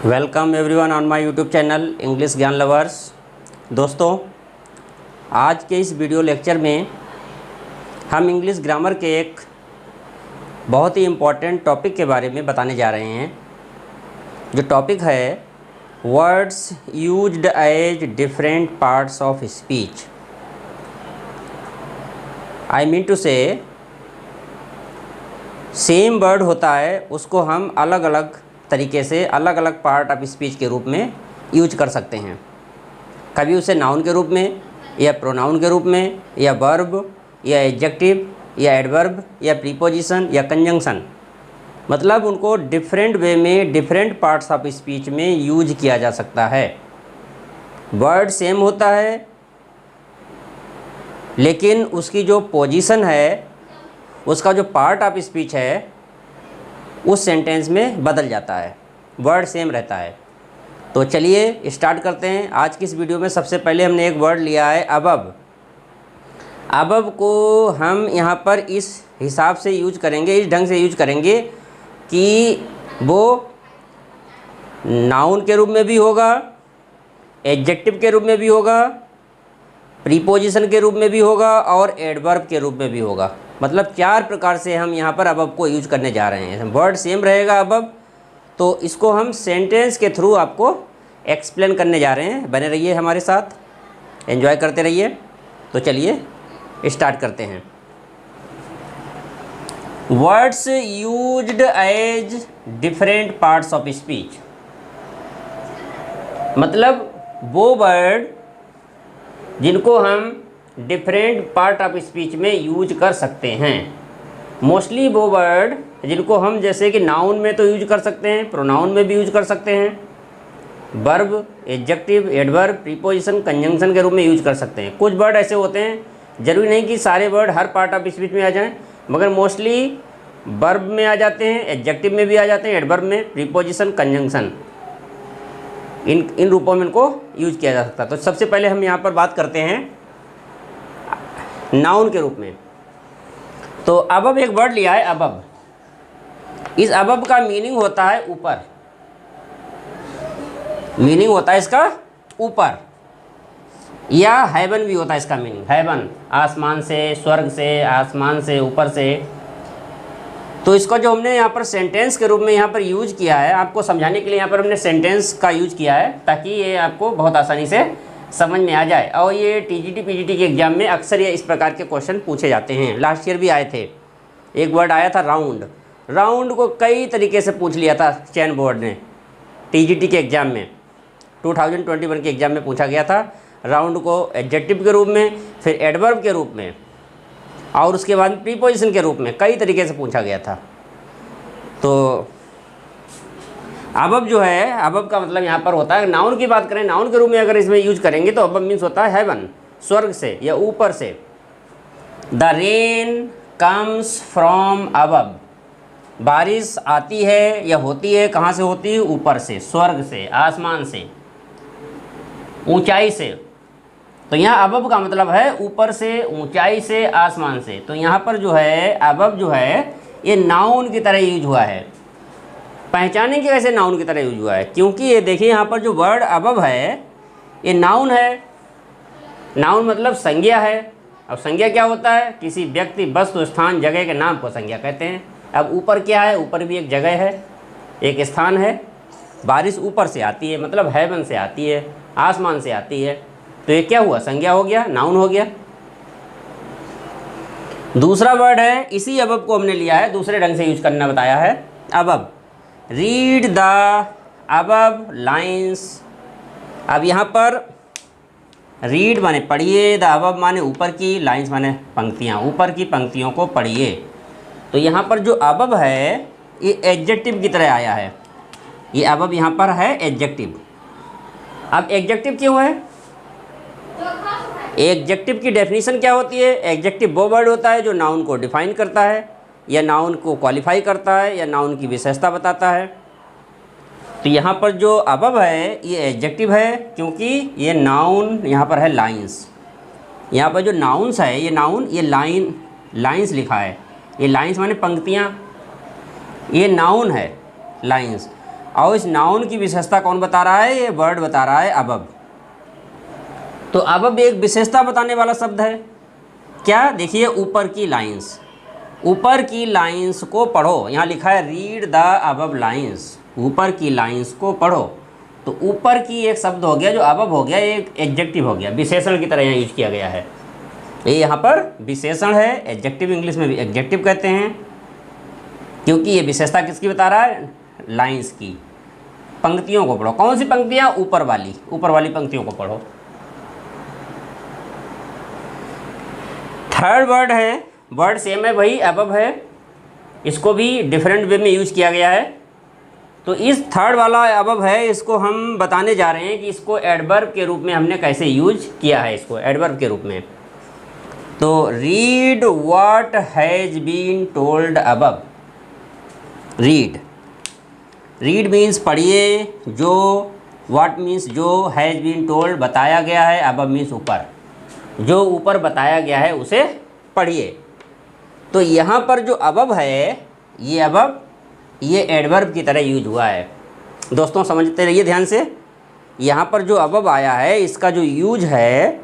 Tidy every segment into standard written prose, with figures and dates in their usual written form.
Welcome everyone on my YouTube channel English ज्ञान lovers. दोस्तों, आज के इस वीडियो लेक्चर में हम इंग्लिश ग्रामर के एक बहुत ही इम्पॉर्टेंट टॉपिक के बारे में बताने जा रहे हैं। जो टॉपिक है words used as different parts of speech. I mean to say same word होता है, उसको हम अलग अलग तरीके से अलग अलग पार्ट ऑफ स्पीच के रूप में यूज कर सकते हैं। कभी उसे नाउन के रूप में या प्रोनाउन के रूप में या वर्ब या एडजेक्टिव या एडवर्ब या प्रीपोजिशन या कंजंक्शन, मतलब उनको डिफरेंट वे में डिफरेंट पार्ट्स ऑफ स्पीच में यूज किया जा सकता है। वर्ड सेम होता है लेकिन उसकी जो पोजीशन है, उसका जो पार्ट ऑफ स्पीच है उस सेंटेंस में बदल जाता है। वर्ड सेम रहता है। तो चलिए स्टार्ट करते हैं। आज की इस वीडियो में सबसे पहले हमने एक वर्ड लिया है अबव। अबव को हम यहाँ पर इस हिसाब से यूज करेंगे, इस ढंग से यूज करेंगे कि वो नाउन के रूप में भी होगा, एडजेक्टिव के रूप में भी होगा, प्रीपोजिशन के रूप में भी होगा और एडवर्ब के रूप में भी होगा। मतलब 4 प्रकार से हम यहाँ पर अबव को यूज करने जा रहे हैं। वर्ड सेम रहेगा अबव, तो इसको हम सेंटेंस के थ्रू आपको एक्सप्लेन करने जा रहे हैं। बने रहिए हमारे साथ, एंजॉय करते रहिए। तो चलिए स्टार्ट करते हैं। Words used as different parts of speech, मतलब वो वर्ड जिनको हम डिफरेंट पार्ट ऑफ स्पीच में यूज कर सकते हैं। मोस्टली वो वर्ड जिनको हम जैसे कि नाउन में तो यूज कर सकते हैं, प्रोनाउन में भी यूज कर सकते हैं, verb, adjective, adverb, preposition, conjunction के रूप में यूज कर सकते हैं। कुछ वर्ड ऐसे होते हैं, जरूरी नहीं कि सारे word her part of speech में आ जाएं, मगर मोस्टली वर्ब में आ जाते हैं, एडजेक्टिव में भी आ जाते हैं, एडवर्ब में, प्रीपोजिशन, कंजंक्शन, इन रूपों में इनको यूज किया जा सकता है। तो सबसे पहले हम यहाँ पर बात करते हैं नाउन के रूप में। तो अबव एक वर्ड लिया है अबव। इस अबव का मीनिंग होता है ऊपर, मीनिंग होता है इसका ऊपर, या हेवन भी होता है इसका मीनिंग। हेवन आसमान से, स्वर्ग से, आसमान से, ऊपर से। तो इसको जो हमने यहाँ पर सेंटेंस के रूप में यहाँ पर यूज किया है, आपको समझाने के लिए यहाँ पर हमने सेंटेंस का यूज किया है ताकि ये आपको बहुत आसानी से समझ में आ जाए। और ये टीजीटी पीजीटी के एग्जाम में अक्सर ये इस प्रकार के क्वेश्चन पूछे जाते हैं। लास्ट ईयर भी आए थे। एक वर्ड आया था राउंड। राउंड को कई तरीके से पूछ लिया था चैन बोर्ड ने टीजीटी के एग्ज़ाम में। 2021 के एग्ज़ाम में पूछा गया था राउंड को एडजेक्टिव के रूप में, फिर एडवर्ब के रूप में और उसके बाद प्रीपोजिशन के रूप में, कई तरीके से पूछा गया था। तो अबव जो है, अबव का मतलब यहाँ पर होता है, नाउन की बात करें, नाउन के रूप में अगर इसमें यूज करेंगे तो अबव मीन्स होता है हेवन, स्वर्ग से या ऊपर से। The rain comes from above, बारिश आती है या होती है, कहाँ से होती है? ऊपर से, स्वर्ग से, आसमान से, ऊंचाई से। तो यहाँ अबव का मतलब है ऊपर से, ऊंचाई से, आसमान से। तो यहाँ पर जो है अबव जो है ये नाउन की तरह यूज हुआ है। पहचानें कि कैसे नाउन की तरह यूज हुआ है, क्योंकि ये देखिए यहाँ पर जो वर्ड अबव है ये नाउन है। नाउन मतलब संज्ञा है। अब संज्ञा क्या होता है? किसी व्यक्ति, वस्तु, स्थान, जगह के नाम को संज्ञा कहते हैं। अब ऊपर क्या है? ऊपर भी एक जगह है, एक स्थान है। बारिश ऊपर से आती है, मतलब हेवन से आती है, आसमान से आती है। तो ये क्या हुआ? संज्ञा हो गया, नाउन हो गया। दूसरा वर्ड है, इसी अबव को हमने लिया है, दूसरे ढंग से यूज करना बताया है। Above, read the above lines. अब यहाँ पर रीड माने पढ़िए, द अबव माने ऊपर की, लाइन्स माने पंक्तियाँ, ऊपर की पंक्तियों को पढ़िए। तो यहाँ पर जो अबव है ये एडजेक्टिव की तरह आया है। ये अबव यहाँ पर है एडजेक्टिव। अब एडजेक्टिव क्यों है? एडजेक्टिव की डेफिनेशन क्या होती है? एडजेक्टिव वो वर्ड होता है जो नाउन को डिफाइन करता है या नाउन को क्वालिफाई करता है या नाउन की विशेषता बताता है। तो यहाँ पर जो अबव है ये एडजेक्टिव है, क्योंकि ये नाउन यहाँ पर है लाइन्स। यहाँ पर जो नाउन्स है ये नाउन, ये लाइन्स लिखा है। ये लाइन्स माने पंक्तियाँ, ये नाउन है लाइन्स। और इस नाउन की विशेषता कौन बता रहा है? ये वर्ड बता रहा है अबव। तो अबव एक विशेषता बताने वाला शब्द है। क्या? देखिए ऊपर की लाइंस, ऊपर की लाइंस को पढ़ो। यहाँ लिखा है रीड द अबव लाइंस, ऊपर की लाइंस को पढ़ो। तो ऊपर की एक शब्द हो गया जो अबव हो गया, एक एडजेक्टिव हो गया, विशेषण की तरह यहाँ यूज किया गया है। ये यहाँ पर विशेषण है, एडजेक्टिव इंग्लिश में भी एडजेक्टिव कहते हैं, क्योंकि ये विशेषता किसकी बता रहा है? लाइंस की। पंक्तियों को पढ़ो। कौन सी पंक्तियाँ? ऊपर वाली पंक्तियों को पढ़ो। थर्ड वर्ड है, वर्ड सेम है, वही अबव है, इसको भी डिफरेंट वे में यूज किया गया है। तो इस थर्ड वाला अबव है, इसको हम बताने जा रहे हैं कि इसको एडवर्ब के रूप में हमने कैसे यूज किया है, इसको एडवर्ब के रूप में। तो read what has been told above. Read means पढ़िए, जो, व्हाट मीन्स जो, हैज़ बीन टोल्ड बताया गया है, अबव मीन्स ऊपर, जो ऊपर बताया गया है उसे पढ़िए। तो यहाँ पर जो अबव है, ये अबव, ये एडवर्ब की तरह यूज हुआ है। दोस्तों समझते रहिए ध्यान से। यहाँ पर जो अबव आया है, इसका जो यूज है,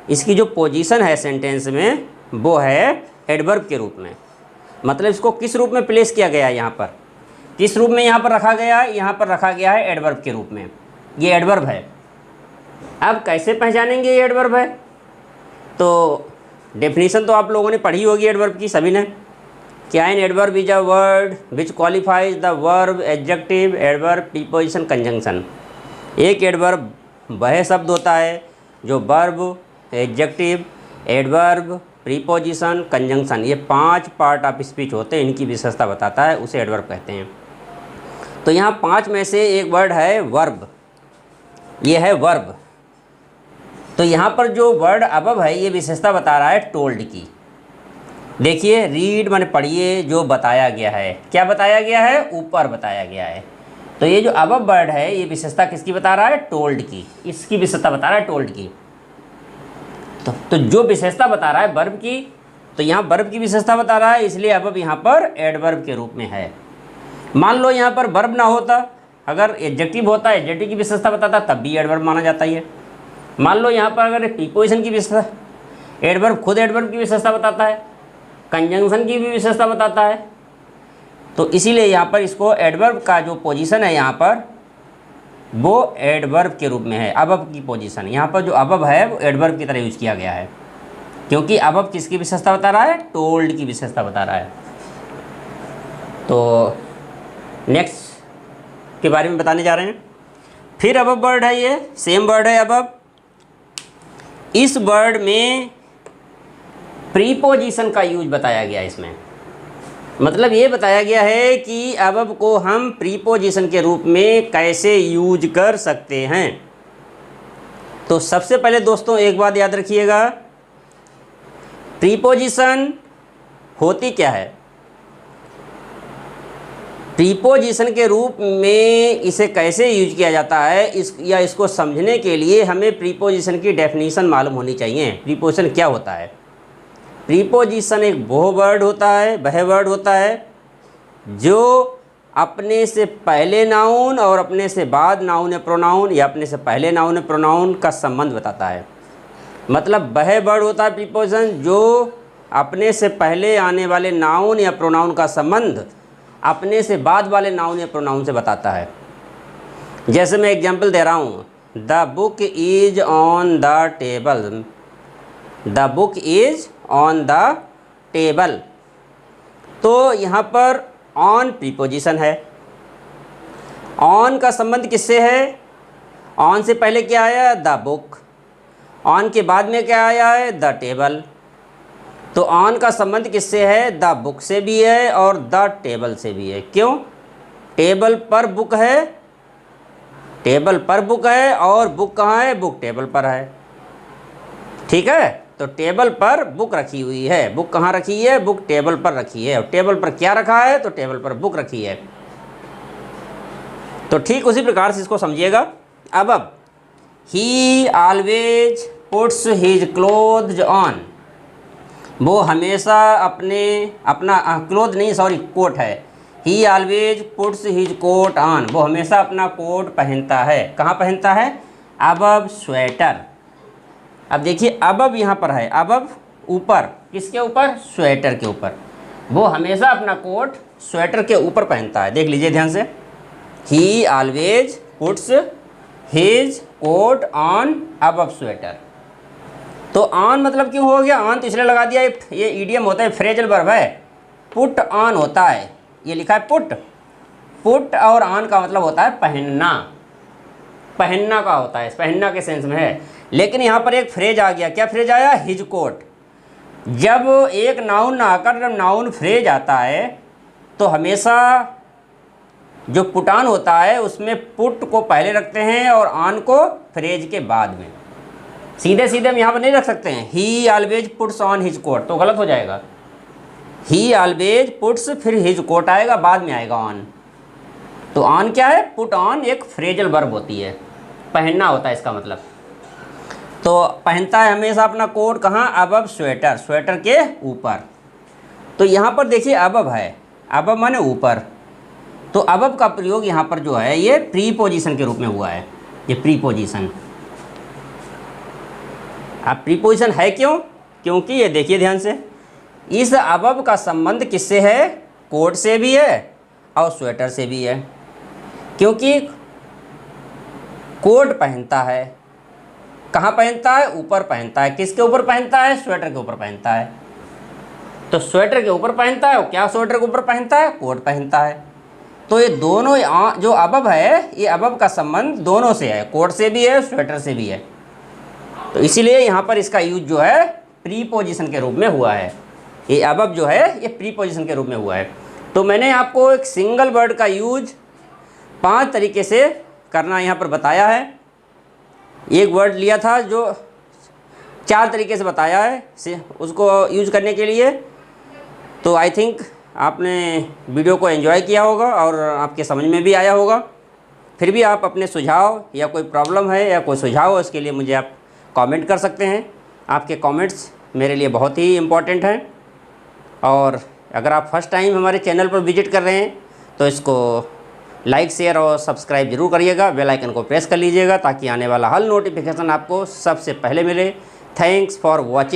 इसकी जो पोजीशन है सेंटेंस में, वो है एडवर्ब के रूप में। मतलब इसको किस रूप में प्लेस किया गया है? यहाँ पर किस रूप में यहाँ पर रखा गया है? यहाँ पर रखा गया है एडवर्ब के रूप में। ये एडवर्ब है। अब कैसे पहचानेंगे ये एडवर्ब है? तो डेफिनेशन तो आप लोगों ने पढ़ी होगी एडवर्ब की, सभी ने। क्या? An adverb is a word which qualifies the verb, adjective, adverb, preposition, conjunction. एक एडवर्ब वह शब्द होता है जो verb, adjective, adverb, preposition, conjunction, ये 5 पार्ट ऑफ स्पीच होते हैं, इनकी विशेषता बताता है, उसे एडवर्ब कहते हैं। तो यहाँ 5 में से एक वर्ड है वर्ब, ये है वर्ब। तो यहाँ पर जो वर्ड अबव है, ये विशेषता बता रहा है टोल्ड की। देखिए रीड माने पढ़िए, जो बताया गया है। क्या बताया गया है? ऊपर बताया गया है। तो ये जो अबव वर्ड है, ये विशेषता किसकी बता रहा है? टोल्ड की। इसकी विशेषता बता रहा है टोल्ड की। तो जो विशेषता बता रहा है वर्ब की, तो यहाँ वर्ब की विशेषता बता रहा है, इसलिए अबव यहाँ पर एडवर्ब के रूप में है। मान लो यहाँ पर वर्ब ना होता, अगर एडजेक्टिव होता, एडजेक्टिव की विशेषता बताता, तब भी एडवर्ब माना जाता है। मान लो यहाँ पर अगर प्रीपोजिशन की विशेषता, एडवर्ब खुद एडवर्ब की विशेषता बताता है, कंजंक्शन की भी विशेषता बताता है, तो इसीलिए यहाँ पर इसको एडवर्ब का जो पोजीशन है यहाँ पर, वो एडवर्ब के रूप में है। अबव की पोजीशन, यहाँ पर जो अबव है वो एडवर्ब की तरह यूज किया गया है, क्योंकि अबव किसकी विशेषता बता रहा है? टोल्ड की विशेषता बता रहा है। तो नेक्स्ट के बारे में बताने जा रहे हैं। फिर अबव वर्ड है, ये सेम वर्ड है अबव। इस वर्ड में प्रीपोजिशन का यूज बताया गया है। इसमें मतलब ये बताया गया है कि अबव को हम प्रीपोजिशन के रूप में कैसे यूज कर सकते हैं। तो सबसे पहले दोस्तों एक बात याद रखिएगा, प्रीपोजिशन होती क्या है? प्रीपोजिशन के रूप में इसे कैसे यूज किया जाता है, इसको समझने के लिए हमें प्रीपोजिशन की डेफिनेशन मालूम होनी चाहिए। प्रीपोजिशन क्या होता है? प्रीपोजिशन एक वह वर्ड होता है जो अपने से पहले नाउन और अपने से बाद नाउन या प्रोनाउन, या अपने से पहले नाउन या प्रोनाउन का संबंध बताता है। मतलब वह वर्ड होता है प्रीपोजिशन जो अपने से पहले आने वाले नाउन या प्रोनाउन का संबंध अपने से बाद वाले नाउन या प्रोनाउन से बताता है। जैसे मैं एग्जांपल दे रहा हूँ, the book is on the table. The book is on the table. तो यहाँ पर ऑन प्रीपोजिशन है। ऑन का संबंध किससे है? ऑन से पहले क्या आया? The book. ऑन के बाद में क्या आया है? The table. तो ऑन का संबंध किससे है? द बुक से भी है और द टेबल से भी है। क्यों? टेबल पर बुक है, टेबल पर बुक है, और बुक कहाँ है? बुक टेबल पर है। ठीक है, तो टेबल पर बुक रखी हुई है। बुक कहाँ रखी है? बुक टेबल पर रखी है। और टेबल पर क्या रखा है? तो टेबल पर बुक रखी है। तो ठीक उसी प्रकार से इसको समझिएगा। अब he always puts his clothes on. वो हमेशा अपना क्लोथ नहीं, सॉरी कोट है। He always puts his coat on, वो हमेशा अपना कोट पहनता है। कहाँ पहनता है? Above sweater. अब देखिए अबव यहाँ पर है, अबव ऊपर, किसके ऊपर? स्वेटर के ऊपर। वो हमेशा अपना कोट स्वेटर के ऊपर पहनता है। देख लीजिए ध्यान से, he always puts his coat on above sweater. तो ऑन मतलब क्यों हो गया? ऑन तो इसलिए लगा दिया, ये ईडियम होता है, फ्रेजल वर्ब है, पुट ऑन होता है, ये लिखा है पुट। पुट और ऑन का मतलब होता है पहनना, पहनना का होता है, पहनना के सेंस में है। लेकिन यहाँ पर एक फ्रेज आ गया, क्या फ्रेज आया? His coat. जब एक नाउन ना आकर जब नाउन फ्रेज आता है तो हमेशा जो पुट ऑन होता है उसमें पुट को पहले रखते हैं और ऑन को फ्रेज के बाद में। सीधे सीधे हम यहाँ पर नहीं रख सकते हैं, he always puts on his coat, तो गलत हो जाएगा। ही ऑलवेज पुट्स, फिर हिज कोट आएगा, बाद में आएगा ऑन। तो ऑन क्या है? पुट ऑन एक फ्रेजल वर्ब होती है, पहनना होता है इसका मतलब। तो पहनता है हमेशा अपना कोट, कहाँ? अबव स्वेटर, स्वेटर के ऊपर। तो यहाँ पर देखिए अबव है, अबव माने ऊपर। तो अबव का प्रयोग यहाँ पर जो है ये प्रीपोजिशन के रूप में हुआ है, ये प्रीपोजिशन। अब प्रीपोजिशन है क्यों? क्योंकि ये देखिए ध्यान से, इस अबव का संबंध किससे है? कोट से भी है और स्वेटर से भी है। क्योंकि कोट पहनता है, कहाँ पहनता है? ऊपर पहनता है। किसके ऊपर पहनता है? स्वेटर के ऊपर पहनता है। तो स्वेटर के ऊपर पहनता है, और क्या स्वेटर के ऊपर पहनता है? कोट पहनता है। तो ये दोनों जो अबव है, ये अबव का संबंध दोनों से है, कोट से भी है, स्वेटर से भी है। तो इसीलिए यहाँ पर इसका यूज जो है प्रीपोजिशन के रूप में हुआ है। ये अबव जो है ये प्रीपोजिशन के रूप में हुआ है। तो मैंने आपको एक सिंगल वर्ड का यूज 5 तरीके से करना यहाँ पर बताया है। एक वर्ड लिया था जो 4 तरीके से बताया है उसको यूज करने के लिए। तो आई थिंक आपने वीडियो को एंजॉय किया होगा और आपके समझ में भी आया होगा। फिर भी आप अपने सुझाव या कोई प्रॉब्लम है या कोई सुझाव है उसके लिए मुझे आप कमेंट कर सकते हैं। आपके कमेंट्स मेरे लिए बहुत ही इम्पोर्टेंट हैं। और अगर आप फर्स्ट टाइम हमारे चैनल पर विजिट कर रहे हैं तो इसको लाइक, शेयर और सब्सक्राइब जरूर करिएगा। बेल आइकन को प्रेस कर लीजिएगा ताकि आने वाला हर नोटिफिकेशन आपको सबसे पहले मिले। Thanks for watching.